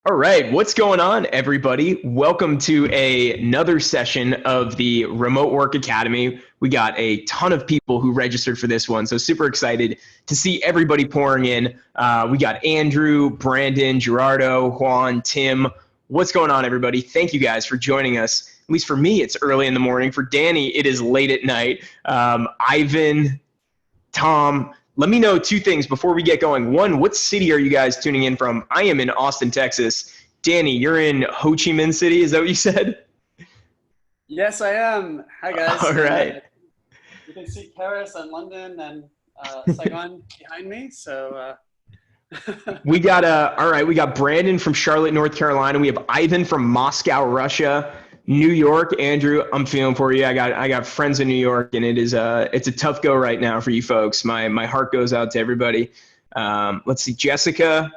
All right, what's going on, everybody? Welcome to another session of the Remote Work Academy. We got a ton of people who registered for this one, so super excited to see everybody pouring in. We got Andrew, Brandon, Gerardo, Juan, Tim. What's going on, everybody? Thank you guys for joining us. At least for me, it's early in the morning. For Danny, it is late at night. Ivan, Tom, let me know two things before we get going. One, what city are you guys tuning in from? I am in Austin, Texas. Danny, you're in Ho Chi Minh City. Is that what you said? Yes, I am. Hi, guys. All And right. you can see Paris and London and Saigon behind me. We got all right, we got Brandon from Charlotte, North Carolina. We have Ivan from Moscow, Russia. New York, Andrew, I'm feeling for you. I got friends in New York, and it's a tough go right now for you folks. My heart goes out to everybody. Let's see, Jessica.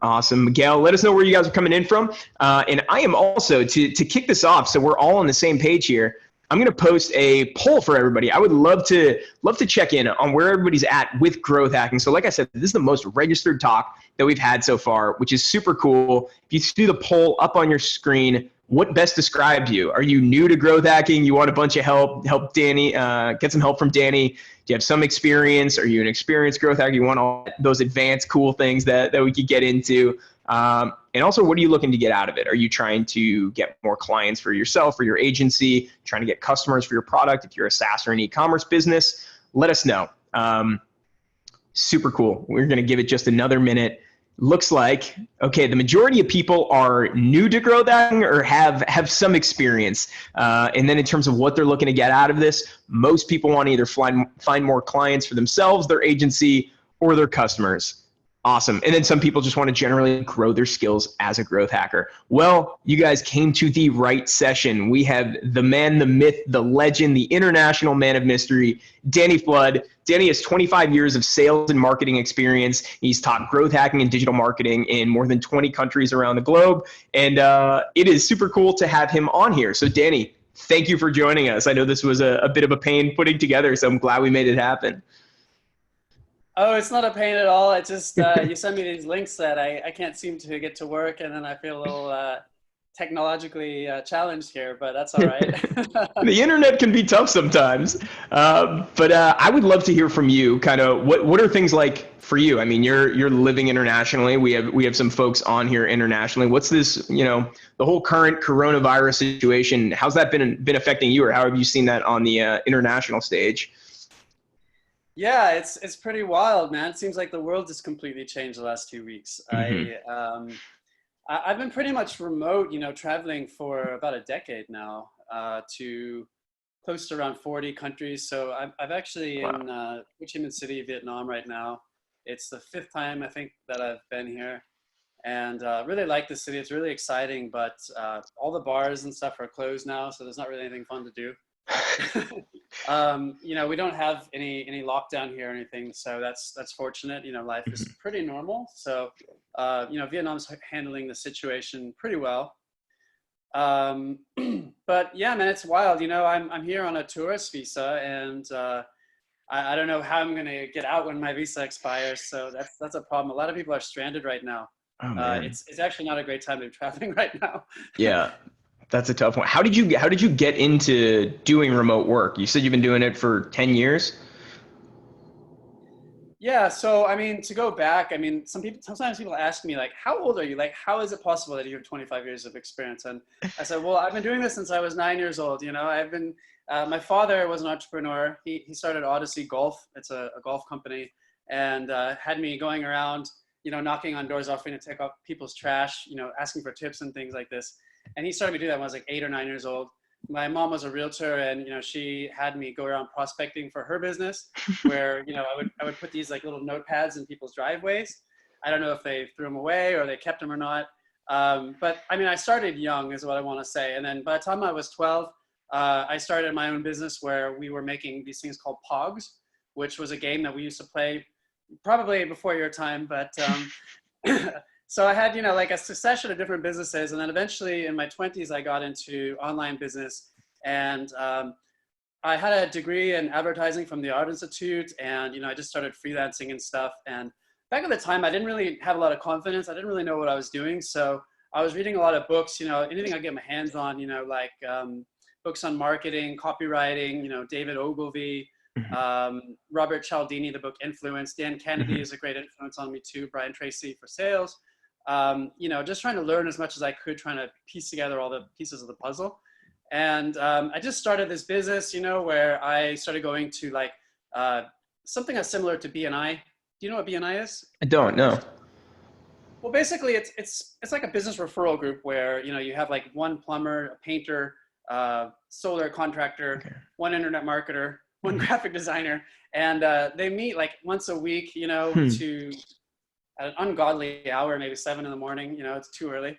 Awesome. Miguel, let us know where you guys are coming in from. And I am also, to kick this off, so we're all on the same page here, I'm going to post a poll for everybody. I would love to check in on where everybody's at with growth hacking. So like I said, this is the most registered talk that we've had so far, which is super cool. If you see the poll up on your screen, what best describes you? Are you new to growth hacking? You want a bunch of help Danny, get some help from Danny? Do you have some experience? Are you an experienced growth hacker? You want all those advanced cool things that we could get into? And also, what are you looking to get out of it? Are you trying to get more clients for yourself or your agency? Trying to get customers for your product? If you're a SaaS or an e-commerce business, let us know. Super cool. We're going to give it just another minute. Looks like, okay, the majority of people are new to growth hacking or have some experience. And then in terms of what they're looking to get out of this, most people want to either find more clients for themselves, their agency, or their customers. Awesome. And then some people just want to generally grow their skills as a growth hacker. Well, you guys came to the right session. We have the man, the myth, the legend, the international man of mystery, Danny Flood. Danny has 25 years of sales and marketing experience. He's taught growth hacking and digital marketing in more than 20 countries around the globe. And it is super cool to have him on here. So Danny, thank you for joining us. I know this was a bit of a pain putting together, so I'm glad we made it happen. Oh, it's not a pain at all. I just you send me these links that I can't seem to get to work, and then I feel a little technologically challenged here, but that's all right. The internet can be tough sometimes, but I would love to hear from you. Kind of, what are things like for you? I mean, you're living internationally. We have some folks on here internationally. What's this? The whole current coronavirus situation. How's that been affecting you, or how have you seen that on the international stage? Yeah, it's pretty wild, man. It seems like the world has completely changed the last 2 weeks. Hmm. I've been pretty much remote, traveling for about a decade now, to close to around 40 countries. So I've actually Wow. in Ho Chi Minh City, Vietnam right now. It's the fifth time I think that I've been here, and really like the city. It's really exciting, but all the bars and stuff are closed now, so there's not really anything fun to do. We don't have any lockdown here or anything, so that's fortunate. Life is pretty normal. So, Vietnam's handling the situation pretty well. Um, but yeah, man, it's wild. I'm here on a tourist visa, and I don't know how I'm gonna get out when my visa expires. So that's a problem. A lot of people are stranded right now. Oh man. It's actually not a great time to be traveling right now. Yeah, that's a tough one. How did you get into doing remote work? You said you've been doing it for 10 years? Yeah, so I mean, to go back, I mean, sometimes people ask me like, "How old are you? Like, how is it possible that you have 25 years of experience?" And I said, "Well, I've been doing this since I was 9 years old. I've been. My father was an entrepreneur. He started Odyssey Golf. It's a golf company, and had me going around, knocking on doors, offering to take out people's trash, asking for tips and things like this. And he started me do that when I was like 8 or 9 years old. My mom was a realtor, and she had me go around prospecting for her business, where I would put these like little notepads in people's driveways. I don't know if they threw them away or they kept them or not. But I mean, I started young, is what I want to say. And then by the time I was 12, I started my own business where we were making these things called Pogs, which was a game that we used to play probably before your time, but so I had, like a succession of different businesses. And then eventually in my 20s, I got into online business. And I had a degree in advertising from the Art Institute. And, I just started freelancing and stuff. And back at the time, I didn't really have a lot of confidence. I didn't really know what I was doing. So I was reading a lot of books, anything I get my hands on, like books on marketing, copywriting, David Ogilvy, Mhm. Robert Cialdini, the book Influence. Dan Kennedy Mhm. is a great influence on me too. Brian Tracy for sales. Just trying to learn as much as I could, trying to piece together all the pieces of the puzzle. And I just started this business, where I started going to like something that's similar to BNI. Do you know what BNI is? I don't know. Well, basically, it's like a business referral group where you have like one plumber, a painter, solar contractor, Okay. one internet marketer, one Mhm. graphic designer, and they meet like once a week, Hmm. to at an ungodly hour, maybe 7 in the morning. It's too early,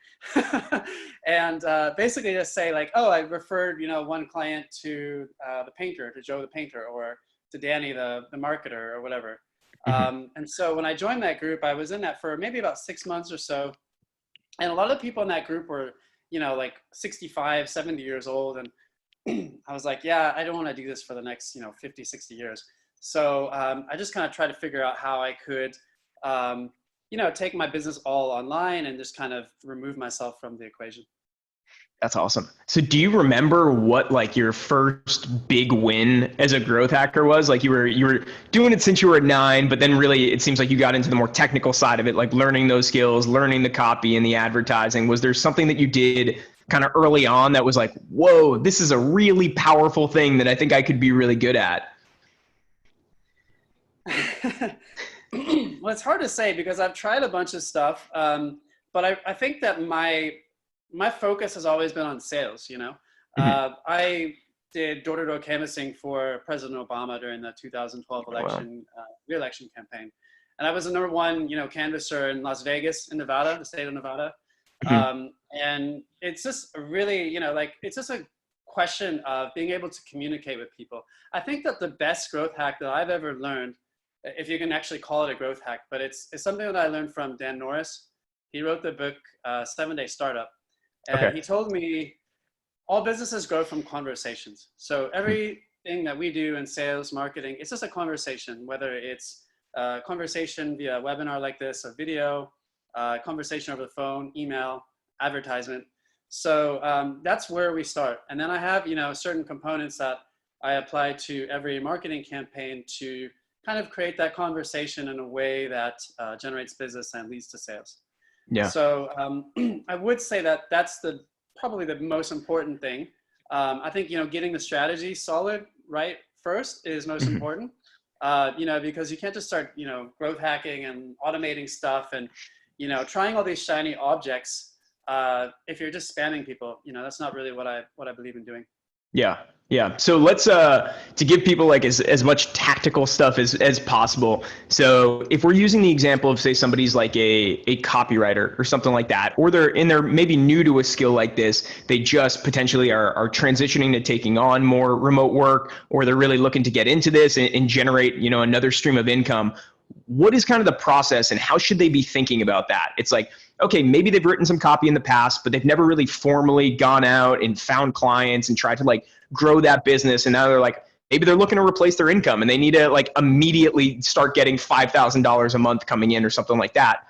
and basically just say like, oh, I referred one client to the painter, to Joe the painter, or to Danny the marketer, or whatever. Mhm. And so when I joined that group, I was in that for maybe about 6 months or so. And a lot of people in that group were, like 65, 70 years old. And I was like, yeah, I don't want to do this for the next, 50, 60 years. So I just kind of tried to figure out how I could, take my business all online and just kind of remove myself from the equation. That's awesome. So do you remember what like your first big win as a growth hacker was? Like you were doing it since you were 9, but then really it seems like you got into the more technical side of it, like learning those skills, learning the copy and the advertising. Was there something that you did kind of early on that was like, whoa, this is a really powerful thing that I think I could be really good at? Well, it's hard to say because I've tried a bunch of stuff, but I think that my focus has always been on sales. Mhm. I did door-to-door canvassing for President Obama during the 2012 Oh, wow. re-election campaign, and I was the number one canvasser in Las Vegas, in Nevada, the state of Nevada. Mhm. And it's just really like it's just a question of being able to communicate with people. I think that the best growth hack that I've ever learned, if you can actually call it a growth hack, but it's something that I learned from Dan Norris. He wrote the book 7 Day Startup, and Okay. he told me all businesses grow from conversations. So Hmm. everything that we do in sales, marketing, it's just a conversation, whether it's a conversation via a webinar like this, a video, conversation over the phone, email, advertisement. So that's where we start. And then I have, certain components that I apply to every marketing campaign to kind of create that conversation in a way that generates business and leads to sales. Yeah. So I would say that that's probably the most important thing. I think getting the strategy solid right first is most Mhm. important. Because you can't just start growth hacking and automating stuff and trying all these shiny objects if you're just spamming people. That's not really what I believe in doing. Yeah. Yeah. So let's to give people like as much tactical stuff as possible. So if we're using the example of say somebody's like a copywriter or something like that, or they're maybe new to a skill like this, they just potentially are transitioning to taking on more remote work, or they're really looking to get into this and generate, another stream of income. What is kind of the process and how should they be thinking about that? It's like, okay, maybe they've written some copy in the past, but they've never really formally gone out and found clients and tried to like grow that business. And now they're like, maybe they're looking to replace their income and they need to like immediately start getting $5,000 a month coming in or something like that.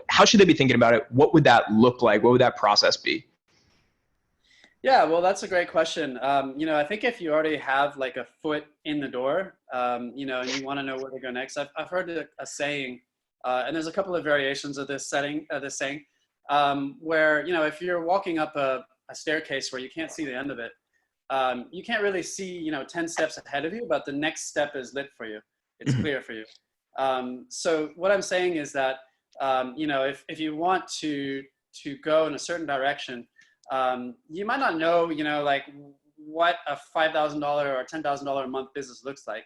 How should they be thinking about it? What would that look like? What would that process be? Yeah, well, that's a great question. I think if you already have like a foot in the door, and you want to know where to go next, I've heard a saying, and there's a couple of variations of this saying, where, if you're walking up a staircase where you can't see the end of it, you can't really see, 10 steps ahead of you, but the next step is lit for you. It's Mhm. clear for you. So what I'm saying is that, if you want to go in a certain direction, you might not know, like what a $5,000 or $10,000 a month business looks like,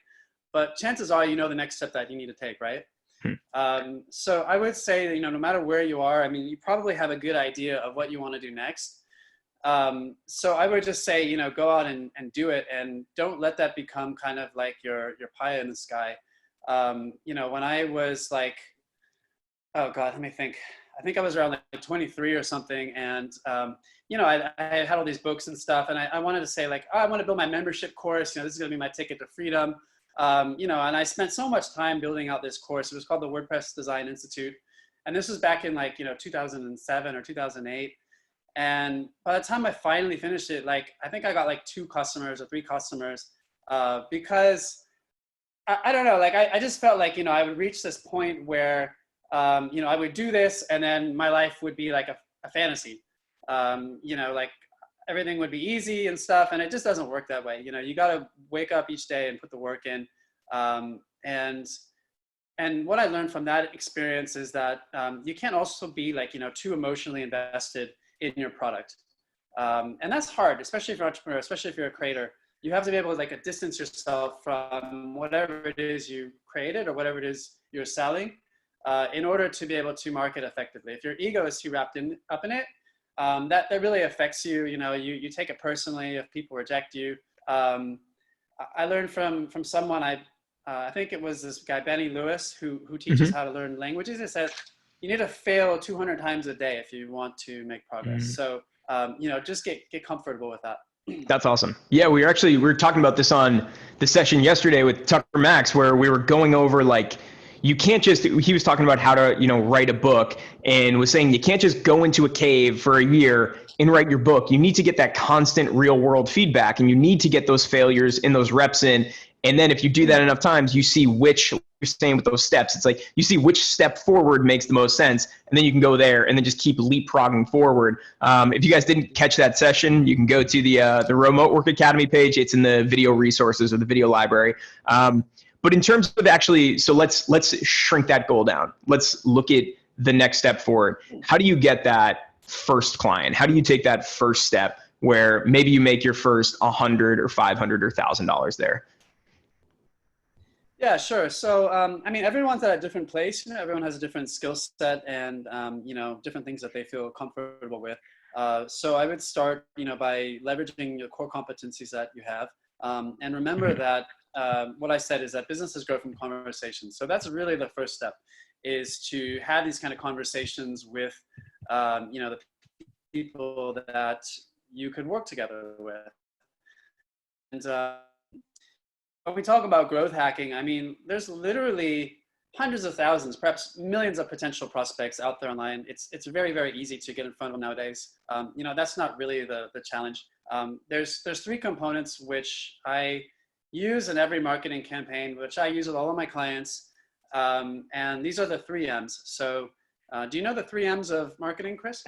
but chances are, the next step that you need to take, right? Hmm. So I would say that, no matter where you are, I mean, you probably have a good idea of what you want to do next. So I would just say, go out and do it, and don't let that become kind of like your pie in the sky. When I was like, oh God, let me think. I think I was around like 23 or something. And, I had all these books and stuff. And I wanted to say like, oh, I want to build my membership course. This is going to be my ticket to freedom. You know, and I spent so much time building out this course. It was called the WordPress Design Institute. And this was back in like, you know, 2007 or 2008. And by the time I finally finished it, like, I think I got like 2 customers or 3 customers, because I don't know, like, I just felt like, you know, I would reach this point where, you know, I would do this and then my life would be like a fantasy. You know, like everything would be easy and stuff. And it just doesn't work that way. You know, you got to wake up each day and put the work in. And what I learned from that experience is that you can't also be like, you know, too emotionally invested in your product. And that's hard, especially if you're an entrepreneur, especially if you're a creator. You have to be able to like distance yourself from whatever it is you created or whatever it is you're selling, in order to be able to market effectively. If your ego is too wrapped up in it, that really affects you. You know, you take it personally if people reject you. I learned from someone, I think it was this guy, Benny Lewis, who teaches how to learn languages. It says, you need to fail 200 times a day if you want to make progress. So, you know, just get comfortable with that. That's awesome. Yeah, we were talking about this on the session yesterday with Tucker Max, where we were going over like, you can't just, he was talking about how to, you know, write a book, and was saying you can't just go into a cave for a year and write your book. You need to get that constant real world feedback, and you need to get those failures and those reps in. And then if you do that enough times, you see which, you're saying with those steps, it's like you see which step forward makes the most sense, and then you can go there and then just keep leapfrogging forward. If you guys didn't catch that session, you can go to the Remote Work Academy page. It's in the video resources or the video library. But in terms of actually, so let's shrink that goal down. Let's look at the next step forward. How do you get that first client? How do you take that first step where maybe you make your first $100 or $500 or $1,000 there? Yeah, sure. So, I mean, everyone's at a different place. You know, everyone has a different skill set and, you know, different things that they feel comfortable with. So I would start, you know, by leveraging your core competencies that you have. And remember that what I said is that businesses grow from conversations. So that's really the first step, is to have these kind of conversations with, you know, the people that you could work together with. And when we talk about growth hacking, I mean, there's literally hundreds of thousands, perhaps millions of potential prospects out there online. It's very, very easy to get in front of them nowadays. You know, that's not really the challenge. There's 3 components which I use in every marketing campaign, which I use with all of my clients. And these are the 3 M's. So do you know the 3 M's of marketing, Chris?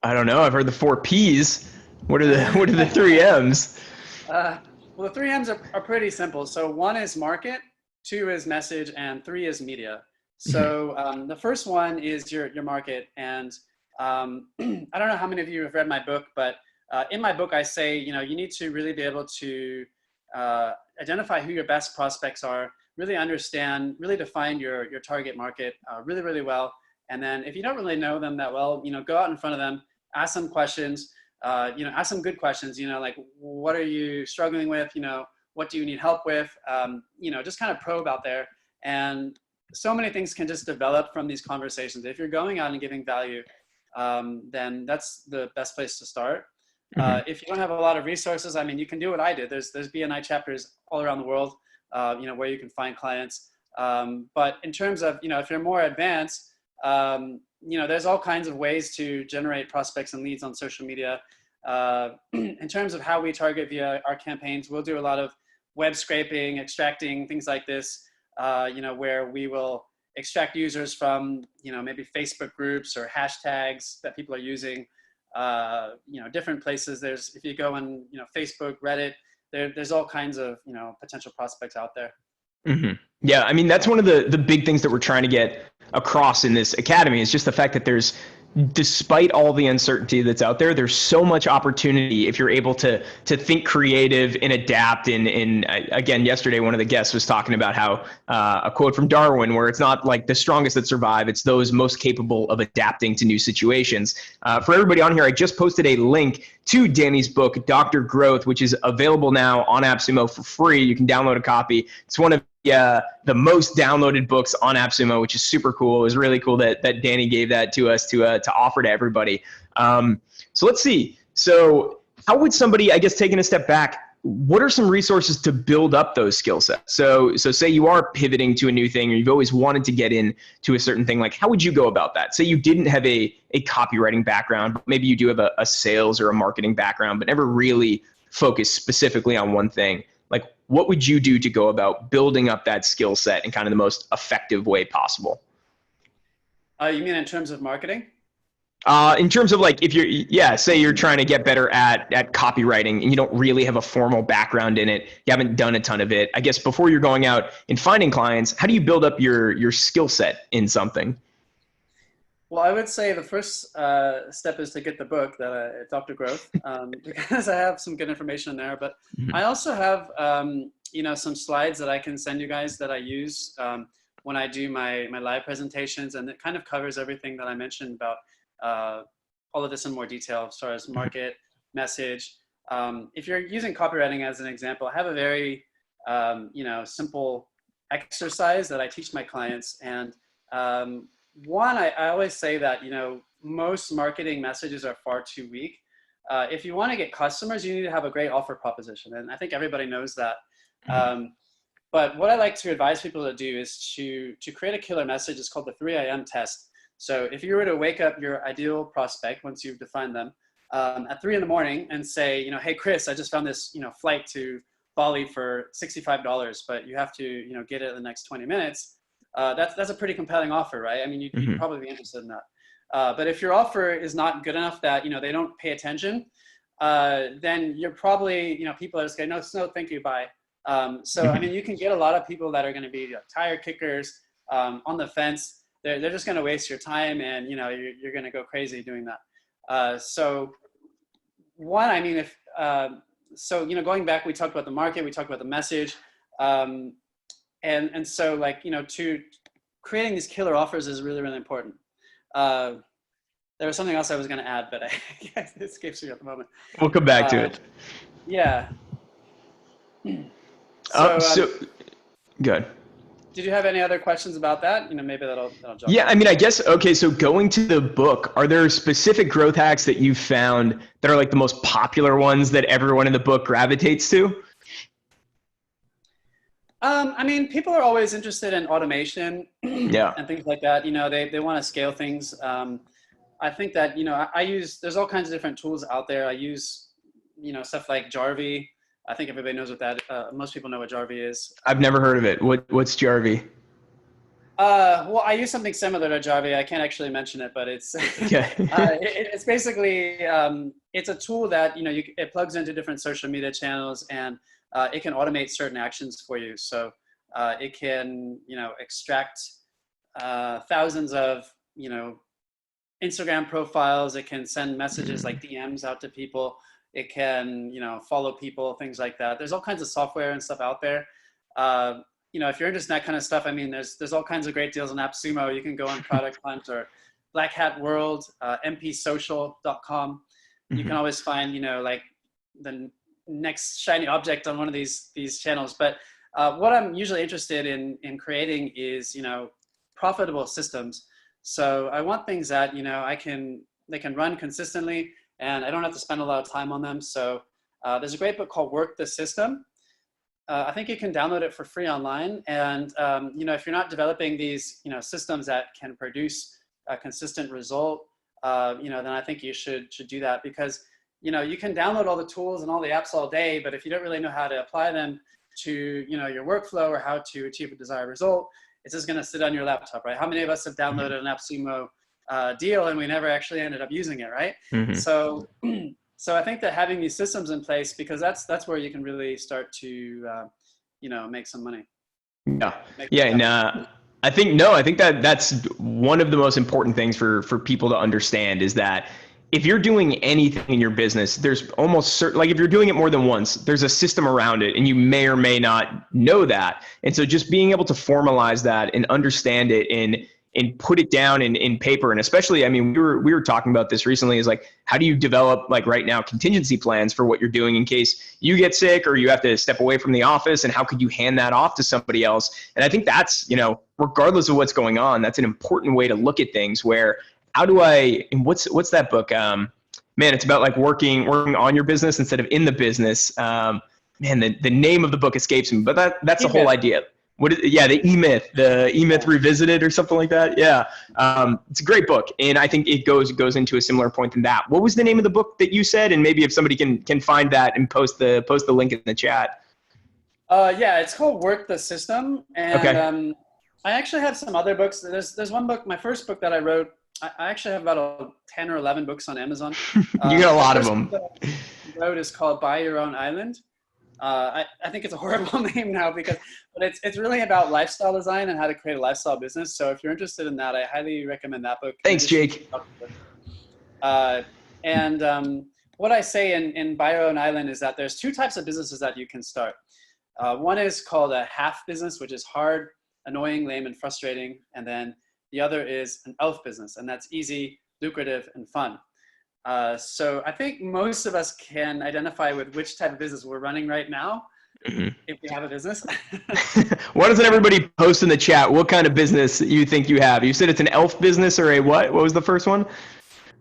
I don't know. I've heard the 4 P's. What are the 3 M's? Well, the 3 M's are pretty simple. So 1 is market, 2 is message, and 3 is media. So the first one is your market. And I don't know how many of you have read my book, but in my book, I say, you know, you need to really be able to identify who your best prospects are, really understand, really define your target market really, really well. And then if you don't really know them that well, you know, go out in front of them, ask them questions. You know, ask some good questions, you know, like, what are you struggling with? You know, what do you need help with? You know, just kind of probe out there. And so many things can just develop from these conversations. If you're going out and giving value, then that's the best place to start. If you don't have a lot of resources, I mean, you can do what I did. There's BNI chapters all around the world, you know, where you can find clients. But in terms of, you know, if you're more advanced, you know, there's all kinds of ways to generate prospects and leads on social media. In terms of how we target via our campaigns, we'll do a lot of web scraping, extracting, things like this, you know, where we will extract users from, you know, maybe Facebook groups or hashtags that people are using, you know, different places. If you go on, you know, Facebook, Reddit, there's all kinds of, you know, potential prospects out there. Yeah, I mean, that's one of the big things that we're trying to get across in this academy, is just the fact that despite all the uncertainty that's out there, there's so much opportunity if you're able to think creative and adapt. And again, yesterday, one of the guests was talking about how a quote from Darwin, where it's not like the strongest that survive, it's those most capable of adapting to new situations. For everybody on here, I just posted a link to Danny's book, Dr. Growth, which is available now on AppSumo for free. You can download a copy. It's one of the most downloaded books on AppSumo, which is super cool. It was really cool that Danny gave that to us to offer to everybody. So let's see. So how would somebody, I guess, taking a step back, what are some resources to build up those skill sets? So say you are pivoting to a new thing, or you've always wanted to get into a certain thing. Like, how would you go about that? Say you didn't have a copywriting background, but maybe you do have a sales or a marketing background, but never really focused specifically on one thing. Like, what would you do to go about building up that skill set in kind of the most effective way possible? You mean in terms of marketing? In terms of like, if say you're trying to get better at copywriting and you don't really have a formal background in it, you haven't done a ton of it. I guess before you're going out and finding clients, how do you build up your skill set in something? Well, I would say the first step is to get the book, Dr. Growth, because I have some good information in there. But I also have, some slides that I can send you guys that I use when I do my live presentations, and it kind of covers everything that I mentioned about all of this in more detail as far as market, message. If you're using copywriting as an example, I have a very, simple exercise that I teach my clients. And one, I always say that, most marketing messages are far too weak. If you want to get customers, you need to have a great offer proposition. And I think everybody knows that. But what I like to advise people to do is to create a killer message. It's called the 3 a.m. test. So if you were to wake up your ideal prospect, once you've defined them, at 3 in the morning and say, hey, Chris, I just found this, flight to Bali for $65, but you have to, get it in the next 20 minutes. That's a pretty compelling offer, right? I mean, you'd probably be interested in that. But if your offer is not good enough that, they don't pay attention, then you're probably, people are just going, no, thank you, bye. I mean, you can get a lot of people that are going to be tire kickers, on the fence. They're just going to waste your time, and you're going to go crazy doing that. One, I mean, going back, we talked about the market, we talked about the message, and so to creating these killer offers is really, really important. There was something else I was going to add, but it escapes me at the moment. We'll come back to it. Yeah. Good. Did you have any other questions about that? Maybe that'll jump. Yeah, I mean, I guess, okay, so going to the book, are there specific growth hacks that you've found that are like the most popular ones that everyone in the book gravitates to? I mean, people are always interested in automation and things like that. They want to scale things. I think that, there's all kinds of different tools out there. I use, stuff like Jarvee. I think everybody knows what that, most people know what Jarvee is. I've never heard of it. What's Jarvee? Well, I use something similar to Jarvee. I can't actually mention it, but it's, it's basically, it's a tool that, it plugs into different social media channels, and it can automate certain actions for you. So it can, extract thousands of, Instagram profiles. It can send messages like DMs out to people. It can, follow people, things like that. There's all kinds of software and stuff out there. If you're interested in that kind of stuff, I mean, there's all kinds of great deals on AppSumo. You can go on Product Hunt or Black Hat World, mpsocial.com. You can always find, like the next shiny object on one of these channels. But what I'm usually interested in creating is, profitable systems. So I want things that, they can run consistently, and I don't have to spend a lot of time on them. So there's a great book called Work the System. I think you can download it for free online. And, if you're not developing these, systems that can produce a consistent result, then I think you should do that, because, you can download all the tools and all the apps all day, but if you don't really know how to apply them to, your workflow or how to achieve a desired result, it's just going to sit on your laptop, right? How many of us have downloaded an AppSumo deal and we never actually ended up using it, right? So I think that having these systems in place, because that's where you can really start to, make some money. I think that's one of the most important things for people to understand, is that if you're doing anything in your business, there's almost certain, like if you're doing it more than once, there's a system around it, and you may or may not know that. And so just being able to formalize that and understand it and put it down in paper. And especially, I mean, we were talking about this recently, is like, how do you develop, like right now, contingency plans for what you're doing in case you get sick or you have to step away from the office, and how could you hand that off to somebody else? And I think that's, regardless of what's going on, that's an important way to look at things, where and what's that book? Man, it's about like working on your business instead of in the business. man, the name of the book escapes me, but that's the whole E-myth. idea. The E-Myth Revisited or something like that. Yeah. It's a great book. And I think it goes into a similar point than that. What was the name of the book that you said? And maybe if somebody can find that and post the link in the chat. Yeah, it's called Work the System. And Okay. I actually have some other books. There's one book, my first book that I wrote. I actually have about 10 or 11 books on Amazon. You got a The lot of first book them. that I wrote is called Buy Your Own Island. I think it's a horrible name now but it's really about lifestyle design and how to create a lifestyle business. So if you're interested in that, I highly recommend that book. Thanks, Jake. And what I say in Buy Your Own Island is that there's two types of businesses that you can start. One is called a half business, which is hard, annoying, lame, and frustrating. And then the other is an elf business, and that's easy, lucrative, and fun. So I think most of us can identify with which type of business we're running right now, if we have a business. Why doesn't everybody post in the chat what kind of business you think you have? You said it's an elf business or a what? What was the first one?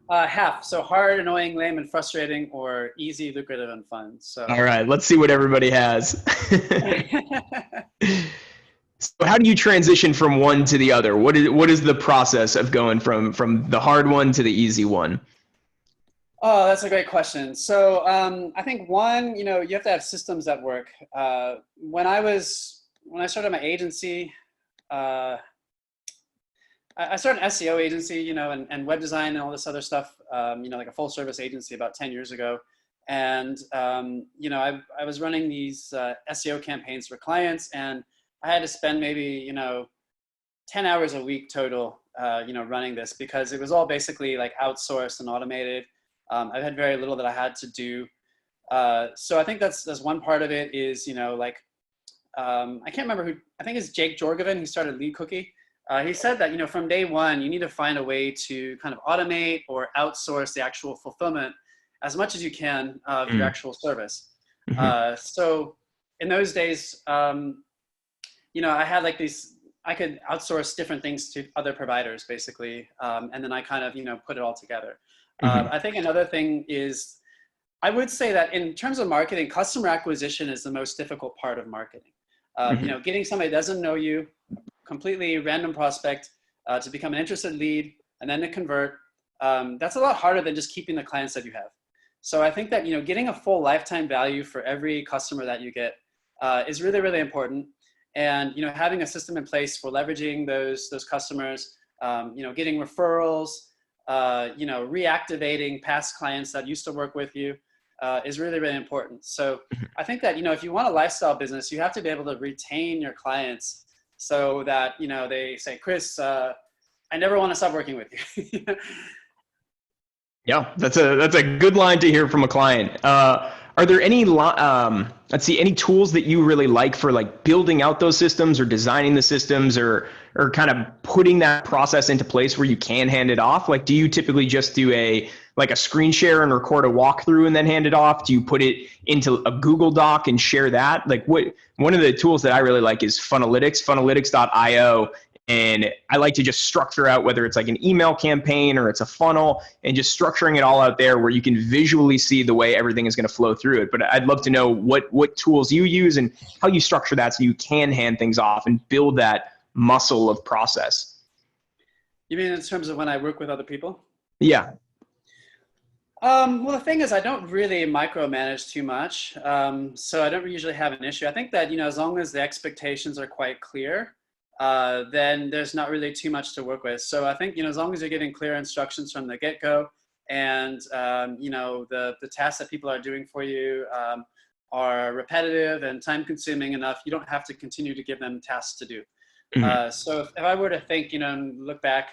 Half. So hard, annoying, lame, and frustrating, or easy, lucrative, and fun. So. All right, let's see what everybody has. So how do you transition from one to the other? What is the process of going from the hard one to the easy one? Oh, that's a great question. So I think one, you have to have systems that work. When I started my agency, I started an SEO agency, and web design and all this other stuff, like a full service agency about 10 years ago. And, I was running these SEO campaigns for clients, and I had to spend maybe, 10 hours a week total, running this, because it was all basically like outsourced and automated. I had very little that I had to do. So I think that's one part of it is, I can't remember who, I think it's Jake Jorgensen who started Lead Cookie. He said that, from day one, you need to find a way to kind of automate or outsource the actual fulfillment as much as you can of your actual service. So in those days, I had like I could outsource different things to other providers basically. And then I kind of, put it all together. I think another thing is, I would say that in terms of marketing, customer acquisition is the most difficult part of marketing. Getting somebody that doesn't know you, completely random prospect, to become an interested lead and then to convert, that's a lot harder than just keeping the clients that you have. So I think that, getting a full lifetime value for every customer that you get is really, really important. And, having a system in place for leveraging those customers, getting referrals, reactivating past clients that used to work with you is really, really important. So I think that, if you want a lifestyle business, you have to be able to retain your clients so that, they say, Chris, I never want to stop working with you. Yeah, that's a good line to hear from a client. Are there any any tools that you really like for like building out those systems or designing the systems or kind of putting that process into place where you can hand it off? Like, do you typically just do a screen share and record a walkthrough and then hand it off? Do you put it into a Google Doc and share that? Like, one of the tools that I really like is funnelytics.io. And I like to just structure out whether it's like an email campaign or it's a funnel, and just structuring it all out there where you can visually see the way everything is going to flow through it. But I'd love to know what tools you use and how you structure that so you can hand things off and build that muscle of process. You mean in terms of when I work with other people? Yeah. Well, the thing is, I don't really micromanage too much. So I don't usually have an issue. I think that, as long as the expectations are quite clear, then there's not really too much to work with. So I think, as long as you're getting clear instructions from the get-go and, the tasks that people are doing for you are repetitive and time-consuming enough, you don't have to continue to give them tasks to do. So if I were to think, and look back,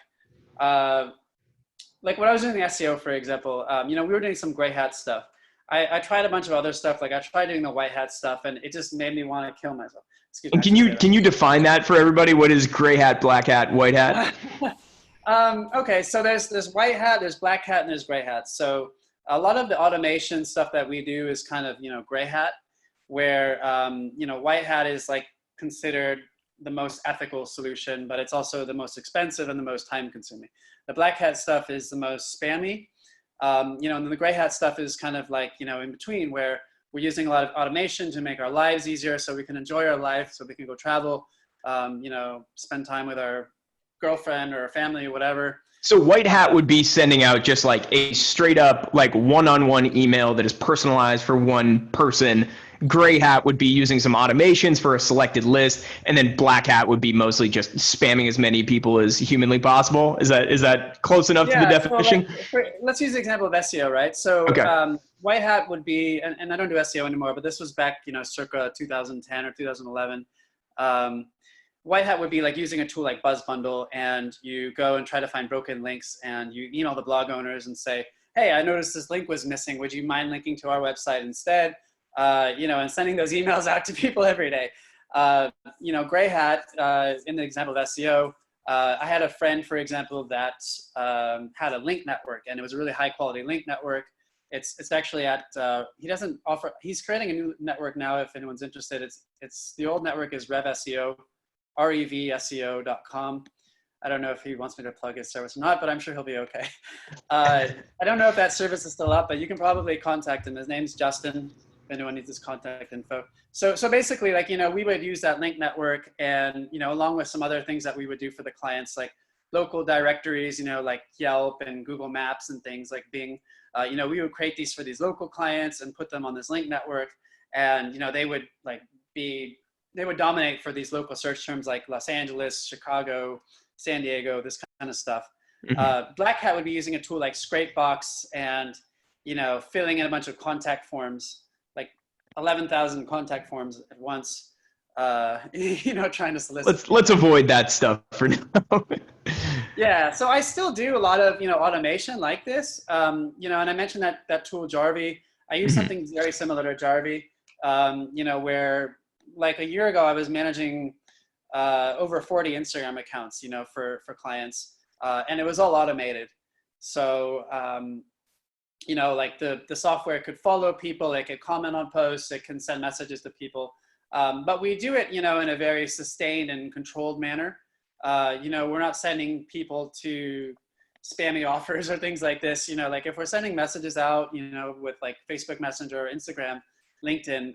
like when I was doing the SEO, for example, we were doing some gray hat stuff. I tried a bunch of other stuff. Like I tried doing the white hat stuff, and it just made me want to kill myself. Excuse me. And can you define that for everybody? What is gray hat, black hat, white hat? Okay, so there's white hat, there's black hat, and there's gray hat. So a lot of the automation stuff that we do is kind of gray hat, where white hat is like considered the most ethical solution, but it's also the most expensive and the most time consuming. The black hat stuff is the most spammy, and then the gray hat stuff is kind of like in between, where we're using a lot of automation to make our lives easier so we can enjoy our life, so we can go travel, spend time with our girlfriend or our family or whatever. So white hat would be sending out just like a straight up like one-on-one email that is personalized for one person. Gray hat would be using some automations for a selected list, and then black hat would be mostly just spamming as many people as humanly possible. Is that close enough to the definition? So let's use the example of SEO, right? So Okay. white hat would be, and I don't do SEO anymore, but this was back, circa 2010 or 2011. White hat would be like using a tool like BuzzBundle, and you go and try to find broken links, and you email the blog owners and say, hey, I noticed this link was missing. Would you mind linking to our website instead? And sending those emails out to people every day. Gray hat, in the example of SEO, I had a friend, for example, that had a link network, and it was a really high quality link network. It's actually at, he's creating a new network now if anyone's interested. It's the old network is RevSEO, RevSEO.com. I don't know if he wants me to plug his service or not, but I'm sure he'll be okay. I don't know if that service is still up, but you can probably contact him. His name's Justin, if anyone needs his contact info. So basically, we would use that link network, and, along with some other things that we would do for the clients, like local directories, like Yelp and Google Maps and things like Bing. We would create these for these local clients and put them on this link network. And, they would dominate for these local search terms like Los Angeles, Chicago, San Diego, this kind of stuff. Mm-hmm. Black hat would be using a tool like Scrapebox and, filling in a bunch of contact forms, like 11,000 contact forms at once, trying to solicit. Let's avoid that stuff for now. Yeah, so I still do a lot of, automation like this, and I mentioned that tool Jarvee. I use something very similar to Jarvee, where like a year ago, I was managing over 40 Instagram accounts, for clients, and it was all automated. So, like the software could follow people, it could comment on posts, it can send messages to people. But we do it, in a very sustained and controlled manner. We're not sending people to spammy offers or things like this. Like if we're sending messages out, with like Facebook Messenger or Instagram, LinkedIn,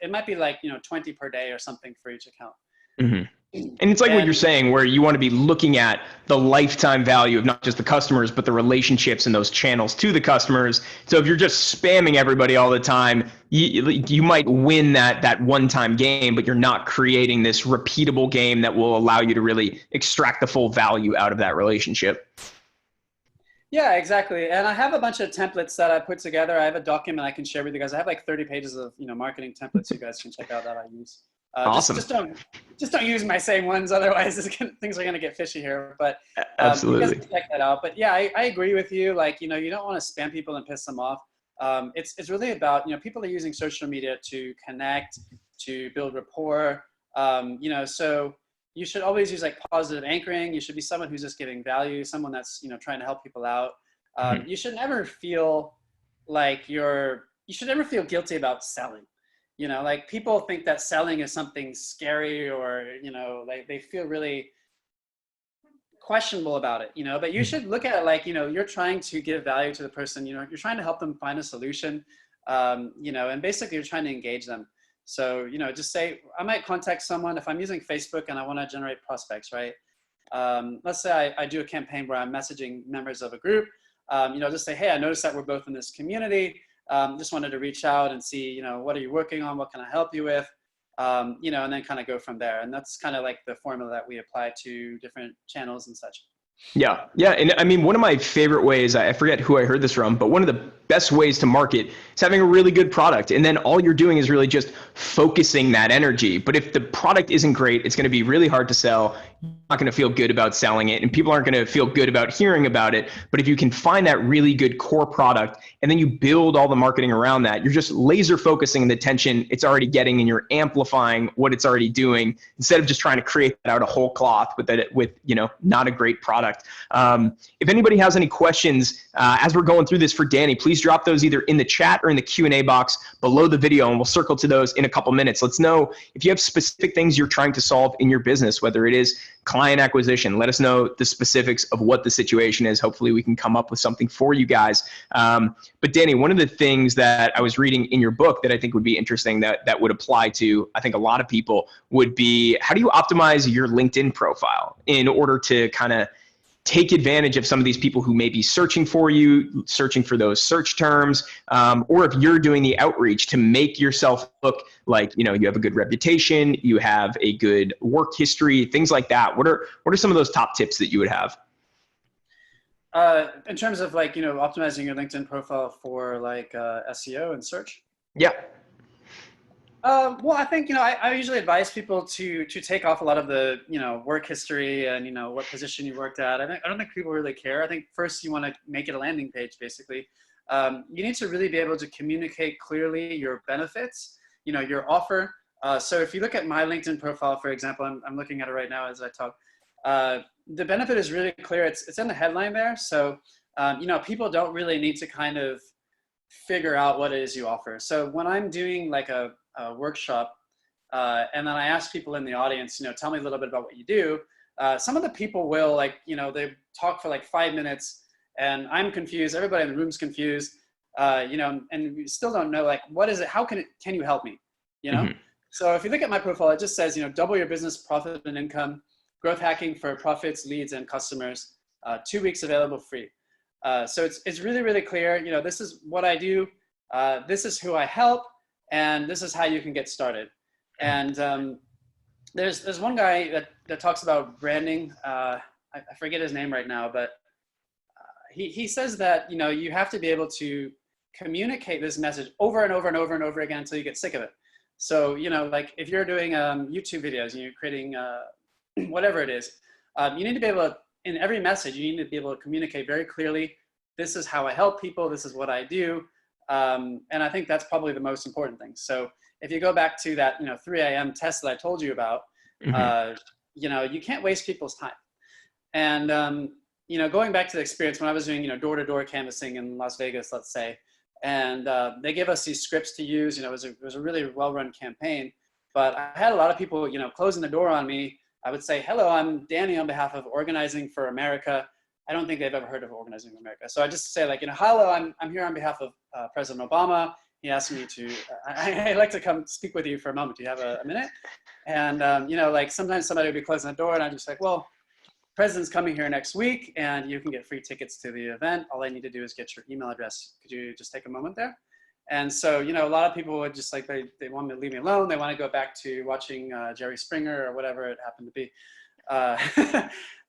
it might be like, 20 per day or something for each account. Mm-hmm. And it's like what you're saying, where you want to be looking at the lifetime value of not just the customers, but the relationships and those channels to the customers. So if you're just spamming everybody all the time, you might win that one-time game, but you're not creating this repeatable game that will allow you to really extract the full value out of that relationship. Yeah, exactly. And I have a bunch of templates that I put together. I have a document I can share with you guys. I have like 30 pages of, marketing templates you guys can check out that I use. Awesome. Just don't use my same ones. Otherwise things are going to get fishy here, but absolutely. you guys can check that out. But yeah, I agree with you. Like, you don't want to spam people and piss them off. It's really about, people are using social media to connect, to build rapport, so you should always use like positive anchoring. You should be someone who's just giving value, someone that's, trying to help people out. You should never feel like you should never feel guilty about selling. Like people think that selling is something scary or, like they feel really questionable about it, but you should look at it like, you're trying to give value to the person, you're trying to help them find a solution, and basically you're trying to engage them. So, just say, I might contact someone if I'm using Facebook and I want to generate prospects, right? Let's say I do a campaign where I'm messaging members of a group, just say, hey, I noticed that we're both in this community. Just wanted to reach out and see, what are you working on? What can I help you with? And then kind of go from there. And that's kind of like the formula that we apply to different channels and such. Yeah. And I mean, one of my favorite ways, I forget who I heard this from, but one of the best ways to market is having a really good product. And then all you're doing is really just focusing that energy. But if the product isn't great, it's going to be really hard to sell. You're not going to feel good about selling it, and people aren't going to feel good about hearing about it. But if you can find that really good core product and then you build all the marketing around that, you're just laser focusing the attention it's already getting, and you're amplifying what it's already doing instead of just trying to create that out of whole cloth with not a great product. If anybody has any questions as we're going through this for Danny, please please drop those either in the chat or in the Q&A box below the video, and we'll circle to those in a couple minutes. Let's know if you have specific things you're trying to solve in your business, whether it is client acquisition. Let us know the specifics of what the situation is. Hopefully we can come up with something for you guys. But Danny, one of the things that I was reading in your book that I think would be interesting that would apply to, I think, a lot of people would be, how do you optimize your LinkedIn profile in order to kind of take advantage of some of these people who may be searching for you, searching for those search terms, or if you're doing the outreach to make yourself look like, you have a good reputation, you have a good work history, things like that. What are some of those top tips that you would have? In terms of optimizing your LinkedIn profile for SEO and search? Yeah. Well, I think, I usually advise people to take off a lot of the, work history and, what position you worked at. I don't think people really care. I think first you want to make it a landing page, basically. You need to really be able to communicate clearly your benefits, your offer. So if you look at my LinkedIn profile, for example, I'm looking at it right now as I talk. The benefit is really clear. It's in the headline there. So, people don't really need to kind of figure out what it is you offer. So when I'm doing like a workshop, and then I ask people in the audience, tell me a little bit about what you do. Some of the people will they talk for like 5 minutes and I'm confused. Everybody in the room's confused, and we still don't know, what is it? How can you help me? Mm-hmm. So if you look at my profile, it just says, double your business profit and income, growth hacking for profits, leads, and customers, 2 weeks available free. So it's really, really clear. This is what I do. This is who I help. And this is how you can get started. And there's one guy that talks about branding. I forget his name right now, but he says that, you have to be able to communicate this message over and over and over and over again until you get sick of it. So, if you're doing YouTube videos and you're creating whatever it is, you need to be able to, in every message, you need to be able to communicate very clearly, this is how I help people, this is what I do. And I think that's probably the most important thing. So if you go back to that, 3 a.m. test that I told you about, Mm-hmm. You can't waste people's time. And, going back to the experience when I was doing, door-to-door canvassing in Las Vegas, let's say, and they gave us these scripts to use, it was a really well-run campaign, but I had a lot of people, closing the door on me. I would say, hello, I'm Danny on behalf of Organizing for America. I don't think they've ever heard of Organizing for America. So I just say hello, I'm here on behalf of President Obama. He asked me to, I'd like to come speak with you for a moment. Do you have a minute? And, sometimes somebody would be closing the door and I'm just like, well, President's coming here next week and you can get free tickets to the event. All I need to do is get your email address. Could you just take a moment there? And so, a lot of people would just they want me to leave me alone. They want to go back to watching Jerry Springer or whatever it happened to be.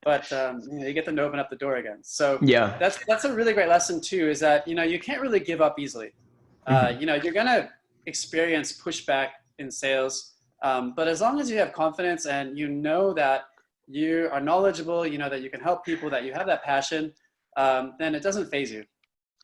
But you get them to open up the door again. So Yeah. that's a really great lesson too, is that, you can't really give up easily. You're going to experience pushback in sales. But as long as you have confidence and that you are knowledgeable, that you can help people, that you have that passion, then it doesn't faze you.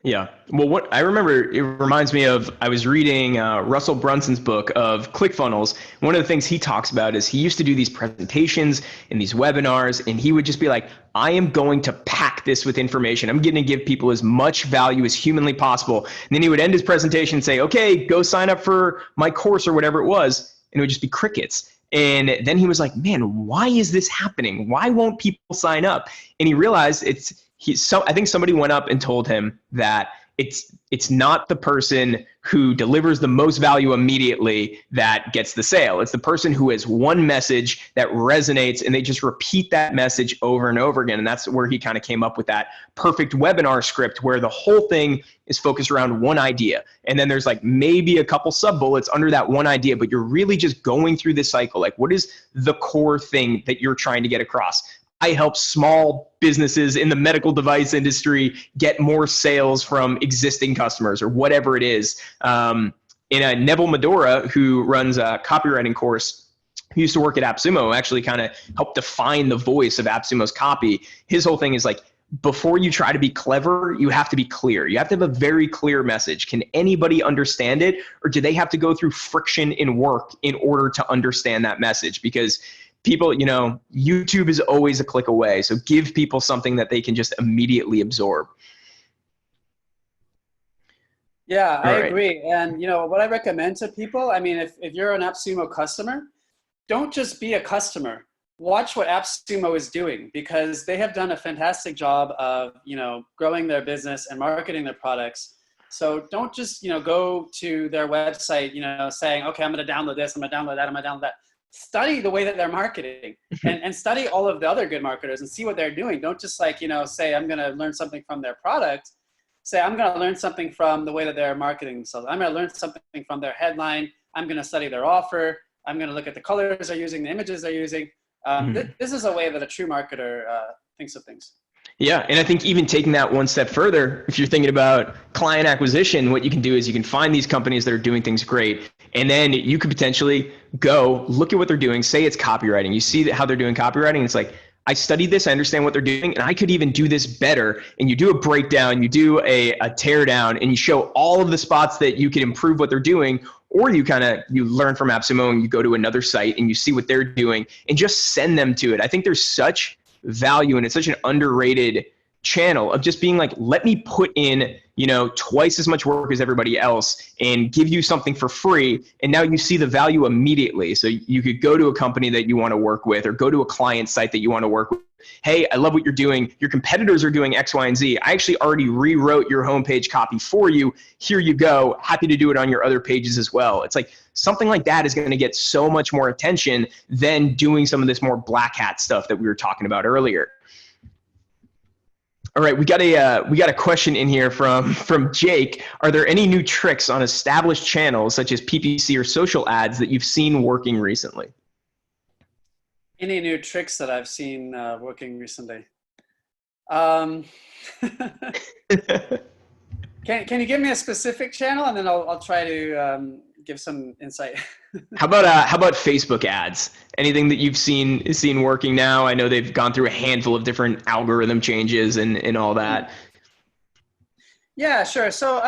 Yeah. Well, what I remember, it reminds me of, I was reading Russell Brunson's book of ClickFunnels. One of the things he talks about is he used to do these presentations and these webinars, and he would just be like, I am going to pack this with information. I'm going to give people as much value as humanly possible. And then he would end his presentation and say, okay, go sign up for my course or whatever it was. And it would just be crickets. And then he was like, man, why is this happening? Why won't people sign up? And he realized I think somebody went up and told him that it's not the person who delivers the most value immediately that gets the sale. It's the person who has one message that resonates and they just repeat that message over and over again. And that's where he kind of came up with that perfect webinar script where the whole thing is focused around one idea. And then there's maybe a couple sub bullets under that one idea, but you're really just going through this cycle. What is the core thing that you're trying to get across? I help small businesses in the medical device industry get more sales from existing customers or whatever it is. Neville Medora, who runs a copywriting course, who used to work at AppSumo, actually kind of helped define the voice of AppSumo's copy. His whole thing is before you try to be clever, you have to be clear. You have to have a very clear message. Can anybody understand it? Or do they have to go through friction in work in order to understand that message? Because people, YouTube is always a click away. So give people something that they can just immediately absorb. Yeah, All I right. agree. And what I recommend to people, I mean, if you're an AppSumo customer, don't just be a customer. Watch what AppSumo is doing because they have done a fantastic job of, growing their business and marketing their products. So don't just, go to their website, saying, okay, I'm going to download this, I'm going to download that, I'm going to download that. Study the way that they're marketing and study all of the other good marketers and see what they're doing. Don't just like, say, I'm going to learn something from their product. Say, I'm going to learn something from the way that they're marketing themselves. I'm going to learn something from their headline. I'm going to study their offer. I'm going to look at the colors they're using, the images they're using. This is a way that a true marketer thinks of things. Yeah, and I think even taking that one step further, if you're thinking about client acquisition, what you can do is you can find these companies that are doing things great, and then you could potentially go look at what they're doing. Say it's copywriting. You see how they're doing copywriting. It's like, I studied this, I understand what they're doing, and I could even do this better. And you do a breakdown, you do a tear down, and you show all of the spots that you can improve what they're doing. Or you learn from AppSumo and you go to another site and you see what they're doing and just send them to it. I think there's such value and it's such an underrated channel of just being like, let me put in, twice as much work as everybody else and give you something for free. And now you see the value immediately. So you could go to a company that you want to work with or go to a client site that you want to work with. Hey, I love what you're doing. Your competitors are doing X, Y, and Z. I actually already rewrote your homepage copy for you. Here you go. Happy to do it on your other pages as well. It's like something like that is going to get so much more attention than doing some of this more black hat stuff that we were talking about earlier. All right, we got a question in here from Jake. Are there any new tricks on established channels such as PPC or social ads that you've seen working recently? Any new tricks that I've seen working recently? Can you give me a specific channel and then I'll try to give some insight. How about Facebook ads? Anything that you've seen working now? I know they've gone through a handful of different algorithm changes and all that. Yeah, sure. So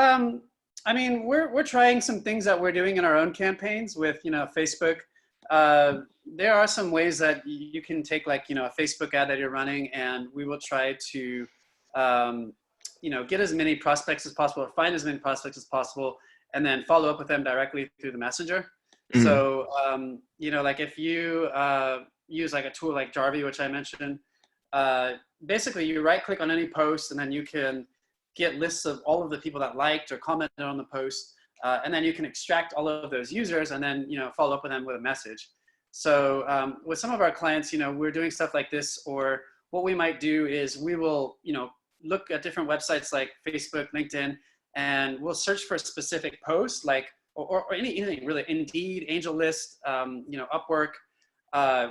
I mean, we're trying some things that we're doing in our own campaigns with Facebook. There are some ways that you can take like a Facebook ad that you're running, and we will try to get as many prospects as possible, or find as many prospects as possible, and then follow up with them directly through the messenger. Mm-hmm. So like if you use like a tool like Jarvee, which I mentioned, basically you right click on any post and then you can get lists of all of the people that liked or commented on the post. And then you can extract all of those users and then, follow up with them with a message. So with some of our clients, we're doing stuff like this, or what we might do is we will, look at different websites like Facebook, LinkedIn, and we'll search for a specific post, like, or anything really, Indeed, AngelList, Upwork.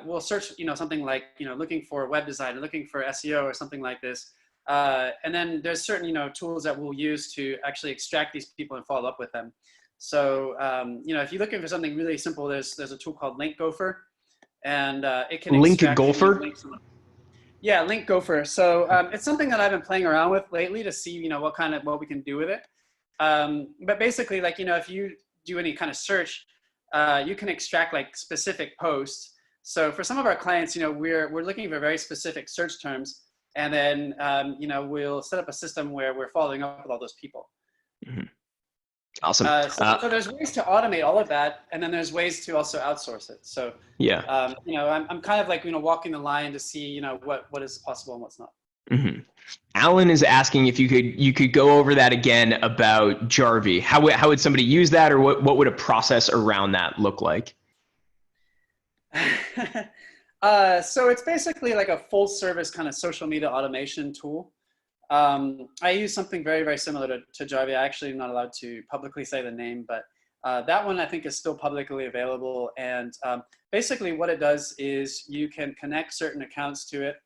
We'll search, something like, looking for web design or looking for SEO or something like this. And then there's certain, tools that we'll use to actually extract these people and follow up with them. So, if you're looking for something really simple, there's a tool called Link Gopher, and it can extract links. Yeah, Link Gopher. So it's something that I've been playing around with lately to see, what we can do with it. But basically, like, if you do any kind of search, you can extract like specific posts. So for some of our clients, we're looking for very specific search terms. And then, we'll set up a system where we're following up with all those people. Mm-hmm. Awesome. So there's ways to automate all of that. And then there's ways to also outsource it. So, yeah, I'm kind of like, walking the line to see, what is possible and what's not. Mm-hmm. Alan is asking if you could go over that again about Jarvee. How would somebody use that, or what would a process around that look like? So it's basically like a full service kind of social media automation tool. I use something very, very similar to Jarvee. I actually am not allowed to publicly say the name, but that one I think is still publicly available. And basically what it does is you can connect certain accounts to it.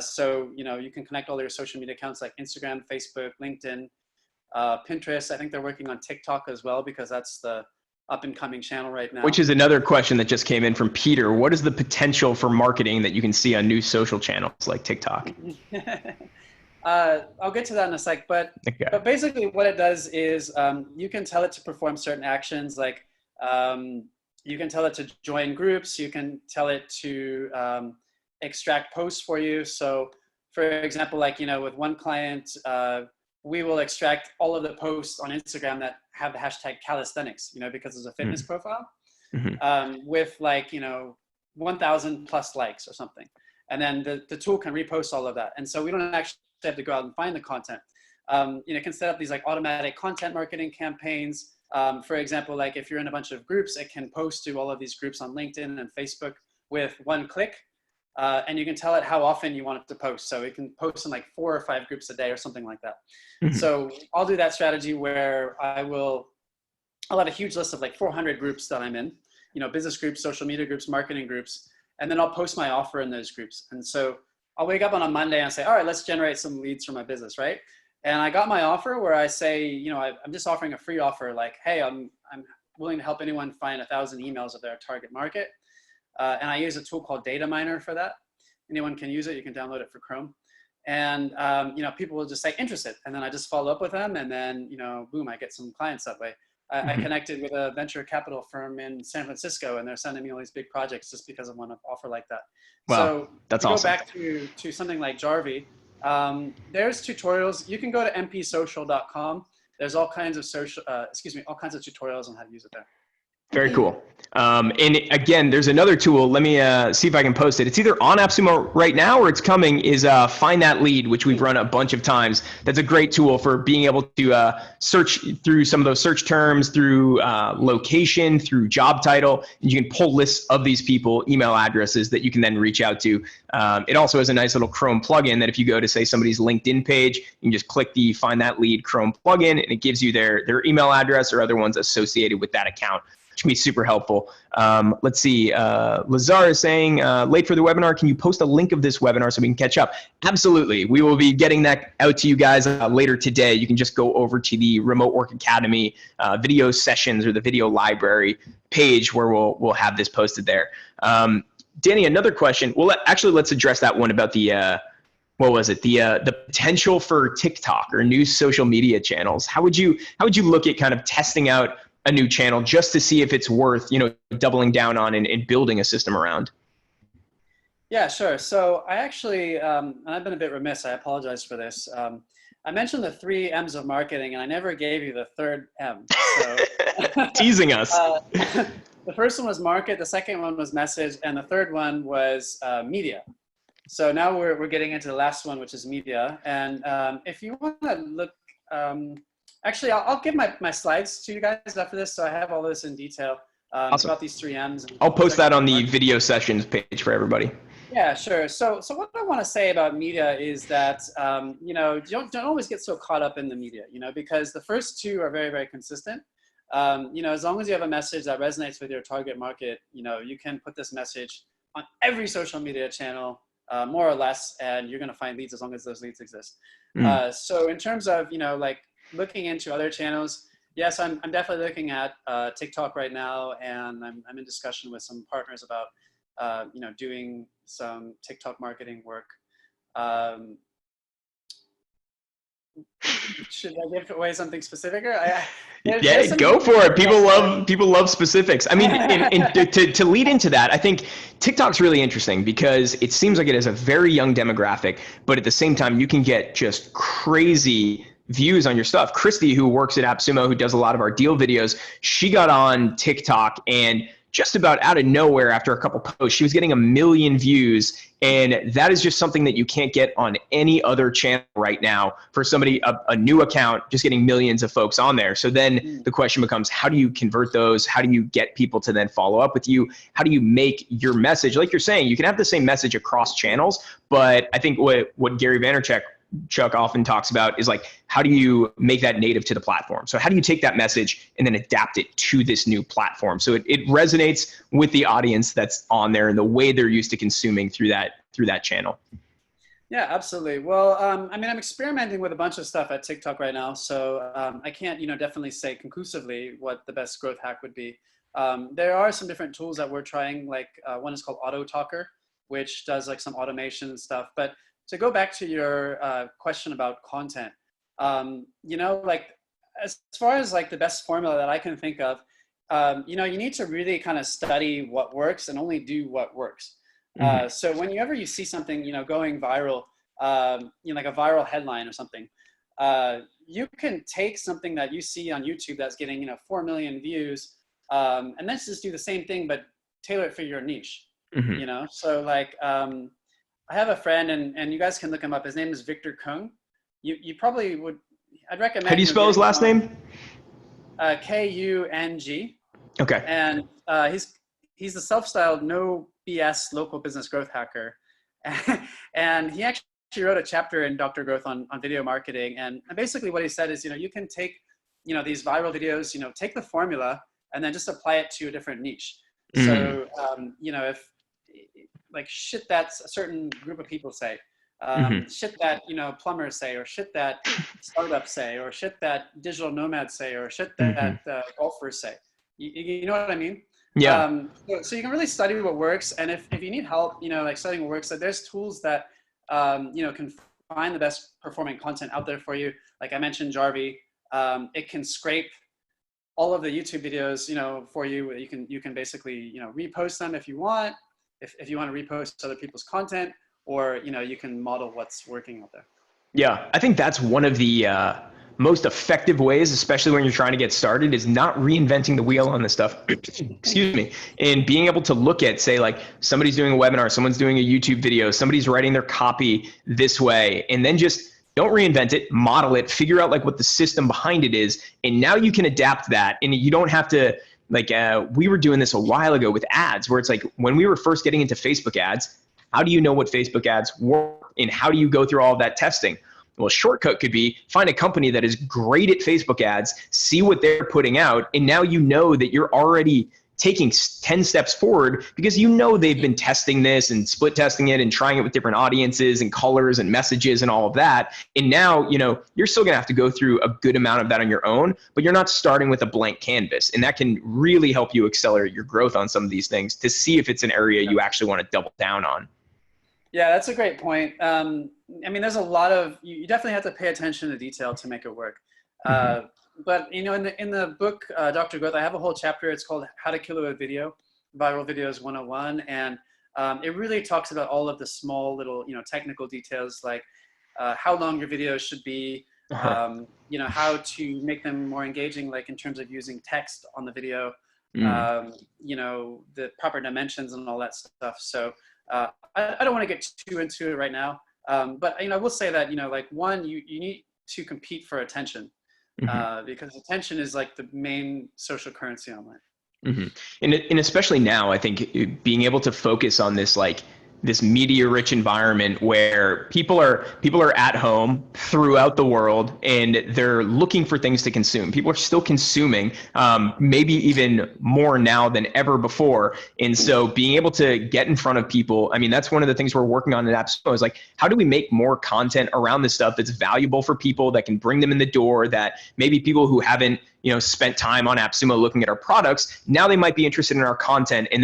So, you can connect all your social media accounts like Instagram, Facebook, LinkedIn, Pinterest. I think they're working on TikTok as well, because that's the up and coming channel right now. Which is another question that just came in from Peter. What is the potential for marketing that you can see on new social channels like TikTok? I'll get to that in a sec, but basically what it does is you can tell it to perform certain actions, like you can tell it to join groups, you can tell it to extract posts for you. So for example, like, with one client, we will extract all of the posts on Instagram that have the hashtag calisthenics, you know, because it's a fitness profile, with like, you know, 1,000 plus likes or something. And then the tool can repost all of that. And so we don't actually have to go out and find the content. You know, it can set up these like automatic content marketing campaigns. For example, like if you're in a bunch of groups, it can post to all of these groups on LinkedIn and Facebook with one click. And you can tell it how often you want it to post. So it can post in like 4 or 5 groups a day or something like that. So I'll do that strategy where I'll have a huge list of like 400 groups that I'm in, you know, business groups, social media groups, marketing groups, and then I'll post my offer in those groups. And so I'll wake up on a Monday and say, all right, let's generate some leads for my business, right? And I got my offer where I say, you know, I'm just offering a free offer, like, hey, I'm willing to help anyone find 1,000 emails of their target market. And I use a tool called Data Miner for that. Anyone can use it. You can download it for Chrome. And, you know, people will just say interested. And then I just follow up with them. And then, you know, boom, I get some clients that way. I connected with a venture capital firm in San Francisco, and they're sending me all these big projects just because of one offer like that. Wow, so that's to awesome. Go back to something like Jarvee, there's tutorials. You can go to mpsocial.com. There's all kinds of all kinds of tutorials on how to use it there. Very cool. And again, there's another tool. Let me see if I can post it. It's either on AppSumo right now or it's coming, is Find That Lead, which we've run a bunch of times. That's a great tool for being able to search through some of those search terms, through location, through job title. And you can pull lists of these people, email addresses that you can then reach out to. It also has a nice little Chrome plugin that if you go to, say, somebody's LinkedIn page, you can just click the Find That Lead Chrome plugin, and it gives you their email address or other ones associated with that account, which can be super helpful. Let's see, Lazar is saying, late for the webinar, can you post a link of this webinar so we can catch up? Absolutely, we will be getting that out to you guys later today. You can just go over to the Remote Work Academy video sessions or the video library page where we'll have this posted there. Danny, another question. Well, actually, let's address that one about the, what was it? The potential for TikTok or new social media channels. How would you look at kind of testing out a new channel just to see if it's worth, you know, doubling down on and building a system around? Yeah, sure. So I actually, and I've been a bit remiss, I apologize for this. I mentioned the 3 M's of marketing and I never gave you the 3rd M. So, teasing us. The first one was market, the second one was message, and the third one was media. So now we're getting into the last one, which is media. And if you want to look, actually, I'll give my slides to you guys after this, so I have all this in detail Awesome. about these 3 M's. I'll post that on the video sessions page for everybody. Yeah, sure. So what I want to say about media is that, you know, don't always get so caught up in the media, you know, because the first 2 are very, very consistent. You know, as long as you have a message that resonates with your target market, you know, you can put this message on every social media channel, more or less, and you're going to find leads as long as those leads exist. So in terms of, you know, like looking into other channels, yes, I'm definitely looking at TikTok right now, and I'm in discussion with some partners about, you know, doing some TikTok marketing work. Should I give away something specific? Yeah, go for it. People love specifics. I mean, to lead into that, I think TikTok's really interesting because it seems like it has a very young demographic, but at the same time, you can get just crazy views on your stuff. Christy, who works at AppSumo, who does a lot of our deal videos, she got on TikTok and just about out of nowhere after a couple posts, she was getting 1 million views. And that is just something that you can't get on any other channel right now for somebody, a new account, just getting millions of folks on there. So then the question becomes, how do you convert those? How do you get people to then follow up with you? How do you make your message? Like you're saying, you can have the same message across channels, but I think what Gary Vaynerchuk often talks about is like, how do you make that native to the platform? So how do you take that message and then adapt it to this new platform so it resonates with the audience that's on there and the way they're used to consuming through that channel? Yeah, absolutely. Well, I mean, I'm experimenting with a bunch of stuff at TikTok right now, so I can't, you know, definitely say conclusively what the best growth hack would be. There are some different tools that we're trying, like one is called Auto Talker, which does like some automation and stuff. But to go back to your question about content, you know, like as far as like the best formula that I can think of, you know, you need to really kind of study what works and only do what works. So whenever you see something, you know, going viral, you know, like a viral headline or something, you can take something that you see on YouTube that's getting, 4 million views, and then just do the same thing, but tailor it for your niche, So like, I have a friend, and you guys can look him up. His name is Victor Kung. You probably would, I'd recommend. How do you spell his last name? Kung. Okay. And he's the self-styled no BS local business growth hacker. And he actually wrote a chapter in Dr. Growth on video marketing. And basically what he said is, you can take, these viral videos, take the formula and then just apply it to a different niche. So, if like shit that a certain group of people say, shit that, plumbers say, or shit that startups say, or shit that digital nomads say, or shit that golfers say. You know what I mean? Yeah. So you can really study what works. And if you need help, like studying what works, there's tools that, can find the best performing content out there for you. Like I mentioned, Jarvee, it can scrape all of the YouTube videos, for you. You can basically, repost them if you want, if you want to repost other people's content, or, you can model what's working out there. Yeah. I think that's one of the, most effective ways, especially when you're trying to get started, is not reinventing the wheel on this stuff. Excuse me. And being able to look at, say, like somebody's doing a webinar, someone's doing a YouTube video, somebody's writing their copy this way, and then just don't reinvent it, model it, figure out like what the system behind it is. And now you can adapt that. And you don't have to, like, we were doing this a while ago with ads, where it's like when we were first getting into Facebook ads, how do you know what Facebook ads work? And how do you go through all of that testing? Well, a shortcut could be find a company that is great at Facebook ads, see what they're putting out, and now you know that you're already taking 10 steps forward because you know they've been testing this and split testing it and trying it with different audiences and colors and messages and all of that. And now, you're still going to have to go through a good amount of that on your own, but you're not starting with a blank canvas. And that can really help you accelerate your growth on some of these things to see if it's an area you actually want to double down on. Yeah, that's a great point. There's a lot of, you definitely have to pay attention to detail to make it work. But, in the book, Dr. Growth, I have a whole chapter. It's called How to Kill a Video, Viral Videos 101. And it really talks about all of the small little, technical details, like how long your videos should be, how to make them more engaging, like in terms of using text on the video, the proper dimensions and all that stuff. So I don't want to get too into it right now. But, I will say that, one, you need to compete for attention. Because attention is like the main social currency online. And especially now, I think being able to focus on this, like this media rich environment where people are at home throughout the world and they're looking for things to consume. People are still consuming, maybe even more now than ever before. And so being able to get in front of people, that's one of the ththings we're working on at AppSumo is like, how do we make more content around this stuff that's valuable for people, that can bring them in the door, that maybe people who haven't spent time on AppSumo looking at our products, now they might be interested in our content, and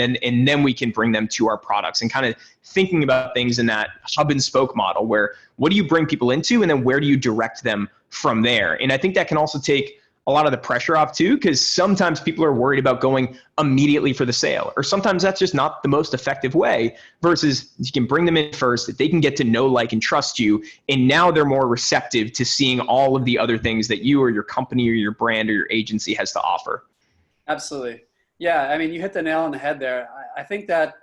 then we can bring them to our products, and kind of thinking about things in that hub and spoke model, where what do you bring people into and then where do you direct them from there? And I think that can also take a lot of the pressure off too, because sometimes people are worried about going immediately for the sale, or sometimes that's just not the most effective way, versus you can bring them in first, that they can get to know, like, and trust you. And now they're more receptive to seeing all of the other things that you or your company or your brand or your agency has to offer. Absolutely. Yeah. You hit the nail on the head there. I think that,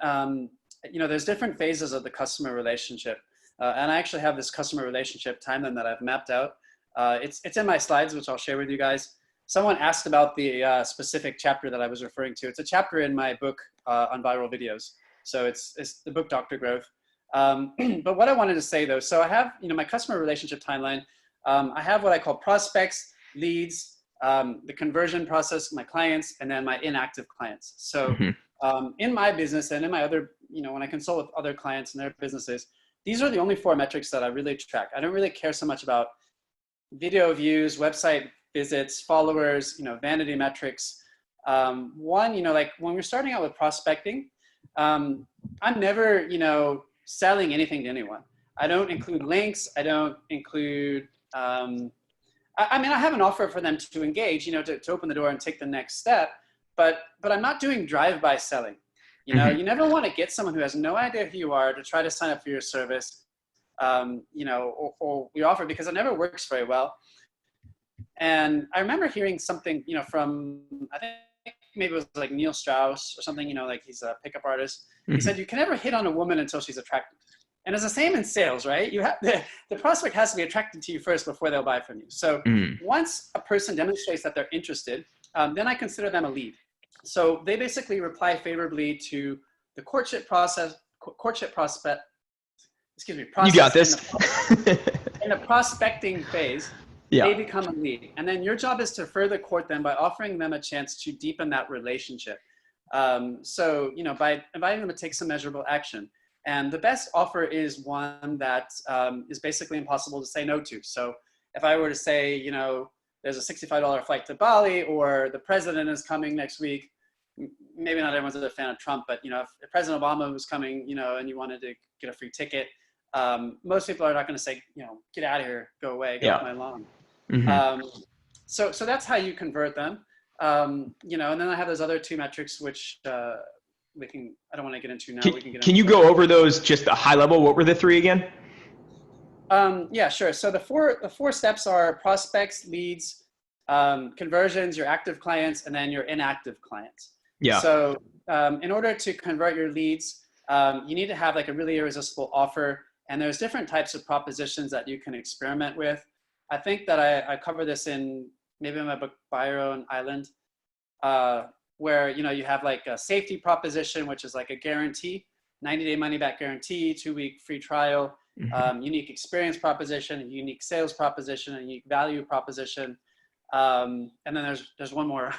there's different phases of the customer relationship. And I actually have this customer relationship timeline that I've mapped out. It's in my slides, which I'll share with you guys. Someone asked about the specific chapter that I was referring to. It's a chapter in my book on viral videos. So it's the book, Dr. Growth. But what I wanted to say though, so I have, my customer relationship timeline. I have what I call prospects, leads, the conversion process, my clients, and then my inactive clients. So in my business and in my other, when I consult with other clients and their businesses, these are the only 4 metrics that I really track. I don't really care so much about video views, website visits, followers, vanity metrics. One, like when we're starting out with prospecting, I'm never, selling anything to anyone. I don't include links. I don't include, I have an offer for them to engage, to open the door and take the next step, but I'm not doing drive-by selling. You never want to get someone who has no idea who you are to try to sign up for your service. or we offer, because it never works very well. And I remember hearing something, from, I think maybe it was like Neil Strauss or something, like he's a pickup artist. He said, you can never hit on a woman until she's attracted. And it's the same in sales, right? You have the prospect has to be attracted to you first before they'll buy from you. So once a person demonstrates that they're interested, then I consider them a lead. So they basically reply favorably to the courtship prospect. You got this. In the prospecting phase, they become a lead. And then your job is to further court them by offering them a chance to deepen that relationship. So, by inviting them to take some measurable action. And the best offer is one that is basically impossible to say no to. So if I were to say, there's a $65 flight to Bali, or the president is coming next week, maybe not everyone's a fan of Trump, but if President Obama was coming, and you wanted to get a free ticket, most people are not going to say, get out of here, go away, get off my lawn. So that's how you convert them. And then I have those other two metrics, which I don't want to get into now. Can you go over those just a high level? What were the three again? Yeah, sure. So the four steps are prospects, leads, conversions, your active clients, and then your inactive clients. Yeah. So in order to convert your leads, you need to have like a really irresistible offer. And there's different types of propositions that you can experiment with. I think that I cover this in maybe in my book, Buy Your Own Island, where, you have like a safety proposition, which is like a guarantee, 90-day money-back guarantee, 2-week free trial, unique experience proposition, a unique sales proposition, a unique value proposition. And then there's one more.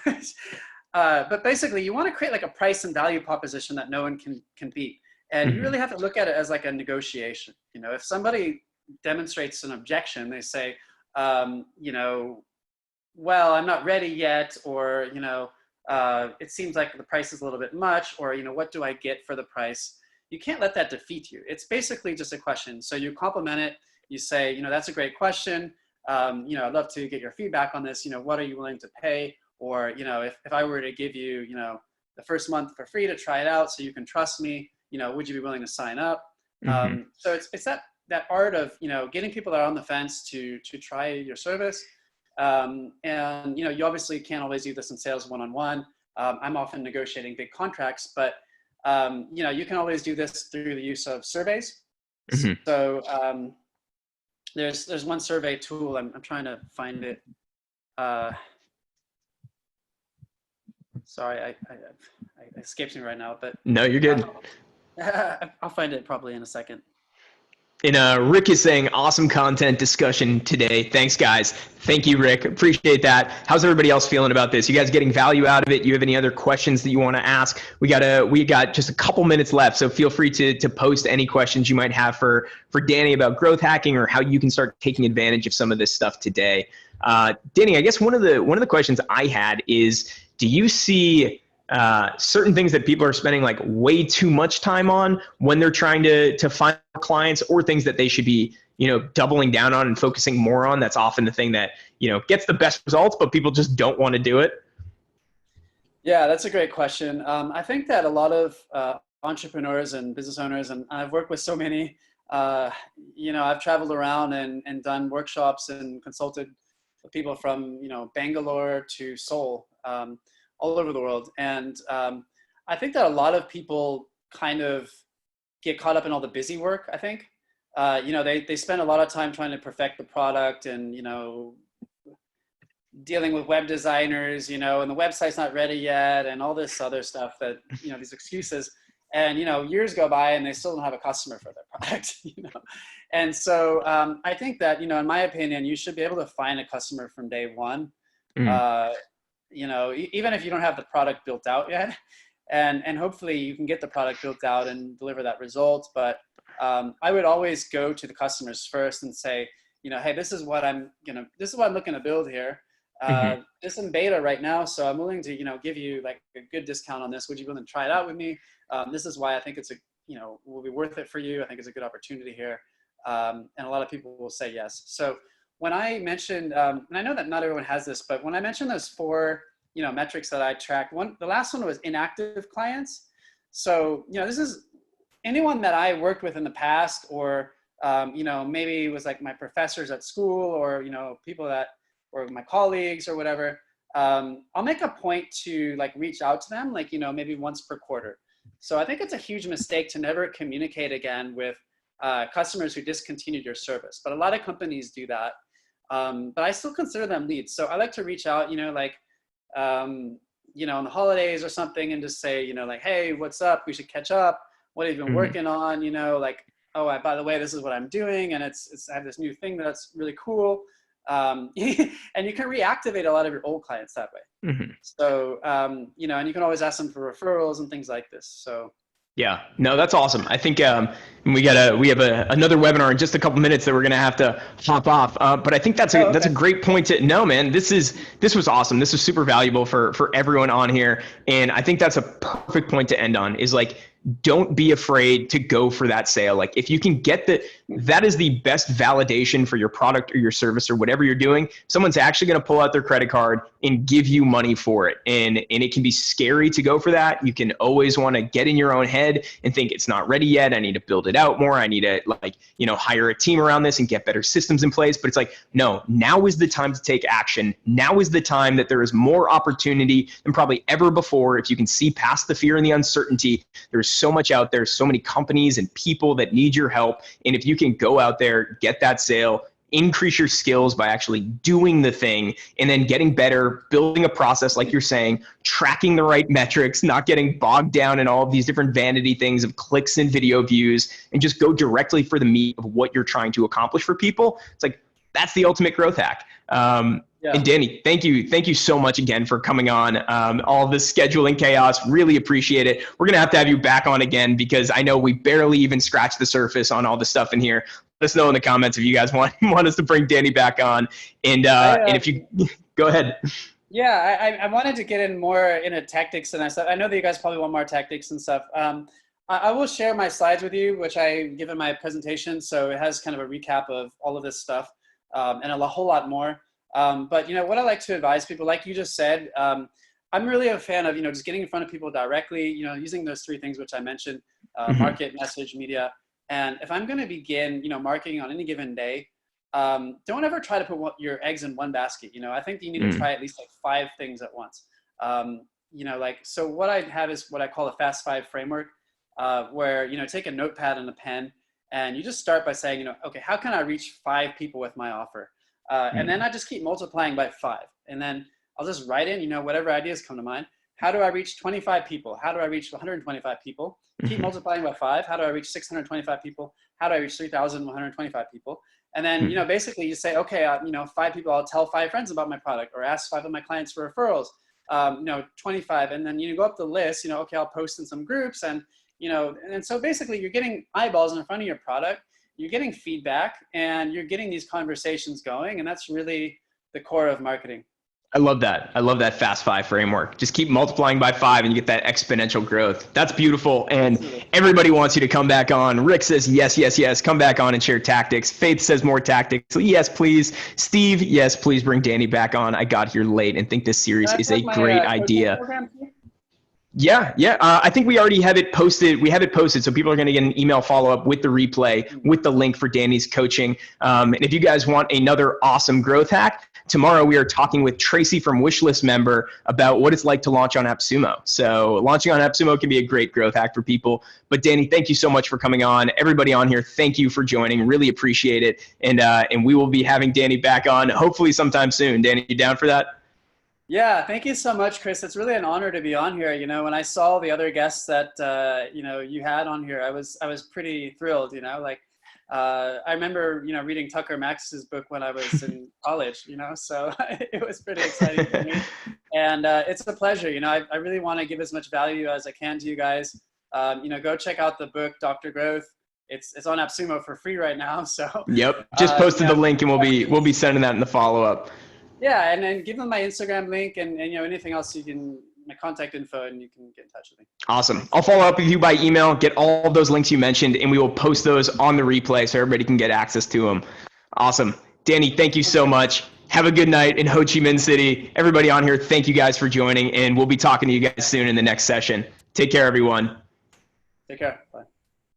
But basically, you want to create like a price and value proposition that no one can beat. And you really have to look at it as like a negotiation. If somebody demonstrates an objection, they say, well, I'm not ready yet, or, it seems like the price is a little bit much, or, what do I get for the price? You can't let that defeat you. It's basically just a question. So you compliment it. You say, that's a great question. I'd love to get your feedback on this. What are you willing to pay? Or, if I were to give you, the first month for free to try it out so you can trust me, would you be willing to sign up? So it's that art of, getting people that are on the fence to try your service. And, you obviously can't always do this in sales one-on-one. I'm often negotiating big contracts, but, you can always do this through the use of surveys. So there's one survey tool. I'm trying to find it. Sorry, it escapes me right now, but. No, you're good. I'll find it probably in a second. And Rick is saying, awesome content discussion today. Thanks, guys. Thank you, Rick. Appreciate that. How's everybody else feeling about this? You guys getting value out of it? You have any other questions that you want to ask? We got just a couple minutes left, so feel free to post any questions you might have for Danny about growth hacking, or how you can start taking advantage of some of this stuff today. Danny, I guess one of the questions I had is, do you see certain things that people are spending like way too much time on when they're trying to find clients, or things that they should be, doubling down on and focusing more on? That's often the thing that, gets the best results, but people just don't want to do it. Yeah, that's a great question. I think that a lot of entrepreneurs and business owners, and I've worked with so many, I've traveled around and done workshops and consulted with people from, Bangalore to Seoul, all over the world. And I think that a lot of people kind of get caught up in all the busy work, I think. They spend a lot of time trying to perfect the product and, dealing with web designers, and the website's not ready yet, and all this other stuff that, these excuses. And, years go by and they still don't have a customer for their product, And so I think that, in my opinion, you should be able to find a customer from day one. Even if you don't have the product built out yet, and hopefully you can get the product built out and deliver that result. But I would always go to the customers first and say, hey, this is what I'm looking to build here. This is in beta right now, so I'm willing to, give you like a good discount on this. Would you willing to try it out with me? This is why I think it's will be worth it for you. I think it's a good opportunity here. And a lot of people will say yes. So when I mentioned, and I know that not everyone has this, but when I mentioned those 4, metrics that I tracked, the last one was inactive clients. So, this is anyone that I worked with in the past, or maybe it was like my professors at school or, people that or my colleagues or whatever, I'll make a point to like reach out to them, like, maybe once per quarter. So I think it's a huge mistake to never communicate again with customers who discontinued your service. But a lot of companies do that. But I still consider them leads. So I like to reach out, on the holidays or something and just say, like, hey, what's up? We should catch up. What have you been working on? Like, oh, by the way, this is what I'm doing. And I have this new thing that's really cool. And you can reactivate a lot of your old clients that way. So, and you can always ask them for referrals and things like this. So. Yeah, no, that's awesome. I think we have another webinar in just a couple minutes that we're gonna have to hop off. But I think that's a great point to no, man. This was awesome. This was super valuable for everyone on here, and I think that's a perfect point to end on. Is like, don't be afraid to go for that sale. Like, if you can get that is the best validation for your product or your service or whatever you're doing. Someone's actually going to pull out their credit card and give you money for it. And it can be scary to go for that. You can always want to get in your own head and think it's not ready yet. I need to build it out more. I need to hire a team around this and get better systems in place. But it's like, no, now is the time to take action. Now is the time that there is more opportunity than probably ever before. If you can see past the fear and the uncertainty, there's so much out there, so many companies and people that need your help. And if you can go out there, get that sale, increase your skills by actually doing the thing, and then getting better, building a process, like you're saying, tracking the right metrics, not getting bogged down in all of these different vanity things of clicks and video views, and just go directly for the meat of what you're trying to accomplish for people. It's like, that's the ultimate growth hack. Yeah. And Danny, thank you so much again for coming on. All this scheduling chaos, really appreciate it. We're gonna have to have you back on again because I know we barely even scratched the surface on all the stuff in here. Let us know in the comments if you guys want us to bring Danny back on. And if you go ahead. Yeah, I wanted to get in more into tactics and stuff. I know that you guys probably want more tactics and stuff. I will share my slides with you, which I give in my presentation. So it has kind of a recap of all of this stuff and a whole lot more. But what I like to advise people, like you just said, I'm really a fan of, just getting in front of people directly, using those three things, which I mentioned, market, message, media. And if I'm going to begin, marketing on any given day, don't ever try to put your eggs in one basket. I think you need to try at least like 5 things at once. So what I have is what I call a fast 5 framework, where, take a notepad and a pen and you just start by saying, okay, how can I reach 5 people with my offer? And then I just keep multiplying by 5. And then I'll just write in, whatever ideas come to mind. How do I reach 25 people? How do I reach 125 people? Keep multiplying by 5. How do I reach 625 people? How do I reach 3,125 people? And then, basically you say, okay, 5 people, I'll tell 5 friends about my product or ask 5 of my clients for referrals, 25. And then you go up the list, okay, I'll post in some groups and, and so basically you're getting eyeballs in front of your product. You're getting feedback and you're getting these conversations going. And that's really the core of marketing. I love that. I love that fast 5 framework. Just keep multiplying by 5 and you get that exponential growth. That's beautiful. And everybody wants you to come back on. Rick says, yes, yes, yes. Come back on and share tactics. Faith says more tactics. So yes, please. Steve, yes, please bring Danny back on. I got here late and think this series is a great idea. Yeah. I think we already have it posted. We have it posted, so people are going to get an email follow-up with the replay, with the link for Danny's coaching. And if you guys want another awesome growth hack, tomorrow we are talking with Tracy from Wishlist Member about what it's like to launch on AppSumo. So launching on AppSumo can be a great growth hack for people. But Danny, thank you so much for coming on. Everybody on here, thank you for joining. Really appreciate it. And we will be having Danny back on hopefully sometime soon. Danny, you down for that? Yeah, thank you so much, Chris. It's really an honor to be on here. When I saw the other guests that you had on here, I was pretty thrilled. I remember reading Tucker Max's book when I was in college. So it was pretty exciting for me, and it's a pleasure. I really want to give as much value as I can to you guys. Go check out the book, Dr. Growth. It's on AppSumo for free right now. So yep, just posted the link, and we'll be sending that in the follow up. Yeah, and then give them my Instagram link and anything else my contact info, and you can get in touch with me. Awesome. I'll follow up with you by email, get all of those links you mentioned, and we will post those on the replay so everybody can get access to them. Awesome. Danny, thank you so much. Have a good night in Ho Chi Minh City. Everybody on here, thank you guys for joining, and we'll be talking to you guys soon in the next session. Take care, everyone. Take care. Bye.